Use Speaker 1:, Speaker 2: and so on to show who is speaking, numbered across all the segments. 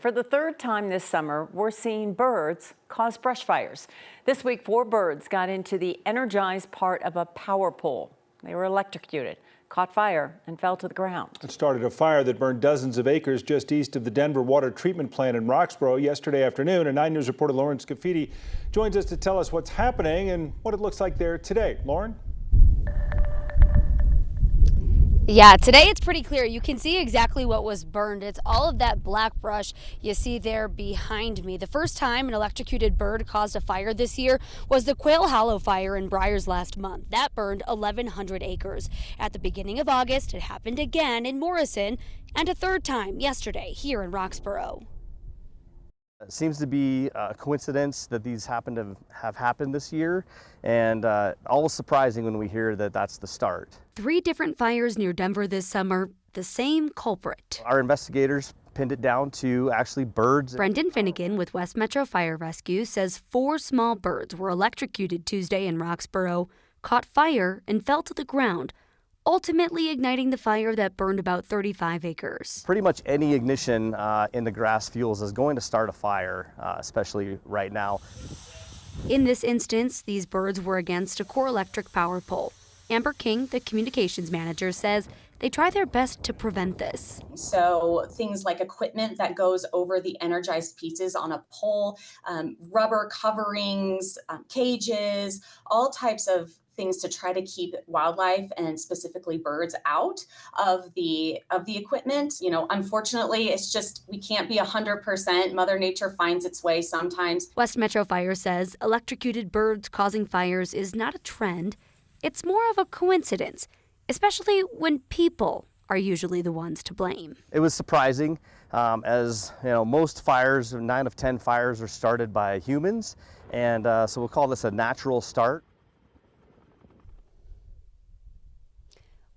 Speaker 1: For the third time this summer, we're seeing birds cause brush fires. This week, 4 birds got into the energized part of a power pole. They were electrocuted, caught fire, and fell to the ground.
Speaker 2: It started a fire that burned dozens of acres just east of the Denver water treatment plant in Roxborough yesterday afternoon. And 9 News reporter Lauren Scafidi joins us to tell us what's happening and what it looks like there today. Lauren?
Speaker 3: Yeah, today it's pretty clear. You can see exactly what was burned. It's all of that black brush you see there behind me. The first time an electrocuted bird caused a fire this year was the Quail Hollow fire in Briars last month. That burned 1,100 acres. At the beginning of August, it happened again in Morrison, and a third time yesterday here in Roxborough.
Speaker 4: It seems to be a coincidence that these happen to have happened this year, and almost surprising when we hear that that's the start.
Speaker 3: 3 different fires near Denver this summer, the same culprit.
Speaker 4: Our investigators pinned it down to actually birds.
Speaker 3: Brendan Finnegan with West Metro Fire Rescue says 4 small birds were electrocuted Tuesday in Roxborough, caught fire, and fell to the ground, ultimately igniting the fire that burned about 35 acres.
Speaker 4: Pretty much any ignition in the grass fuels is going to start a fire, especially right now.
Speaker 3: In this instance, these birds were against a core electric power pole. Amber King, the communications manager, says they try their best to prevent this.
Speaker 5: So things like equipment that goes over the energized pieces on a pole, rubber coverings, cages, all types of things to try to keep wildlife and specifically birds out of the equipment. You know, unfortunately, it's just we can't be 100%. Mother Nature finds its way sometimes.
Speaker 3: West Metro Fire says electrocuted birds causing fires is not a trend. It's more of a coincidence, especially when people are usually the ones to blame.
Speaker 4: It was surprising, as you know, most fires, 9 of 10 fires, are started by humans, and so we'll call this a natural start.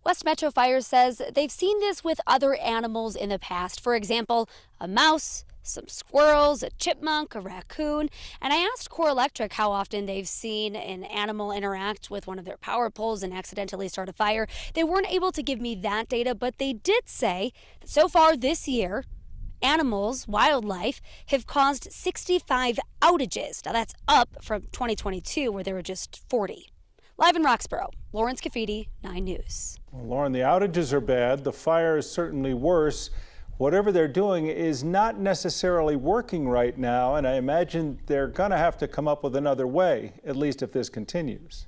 Speaker 3: West Metro Fire says they've seen this with other animals in the past. For example, a mouse, some squirrels, a chipmunk, a raccoon. And I asked Core Electric how often they've seen an animal interact with one of their power poles and accidentally start a fire. They weren't able to give me that data, but they did say that so far this year, animals, wildlife, have caused 65 outages. Now that's up from 2022, where there were just 40. Live in Roxborough, Lauren Scafidi, 9 News.
Speaker 2: Well, Lauren, the outages are bad. The fire is certainly worse. Whatever they're doing is not necessarily working right now, and I imagine they're going to have to come up with another way, at least if this continues.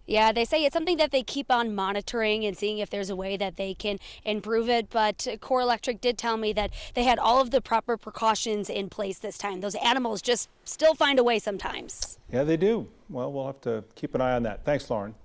Speaker 3: Yeah, they say it's something that they keep on monitoring and seeing if there's a way that they can improve it. But Core Electric did tell me that they had all of the proper precautions in place this time. Those animals just still find a way sometimes.
Speaker 2: Yeah, they do. Well, we'll have to keep an eye on that. Thanks, Lauren.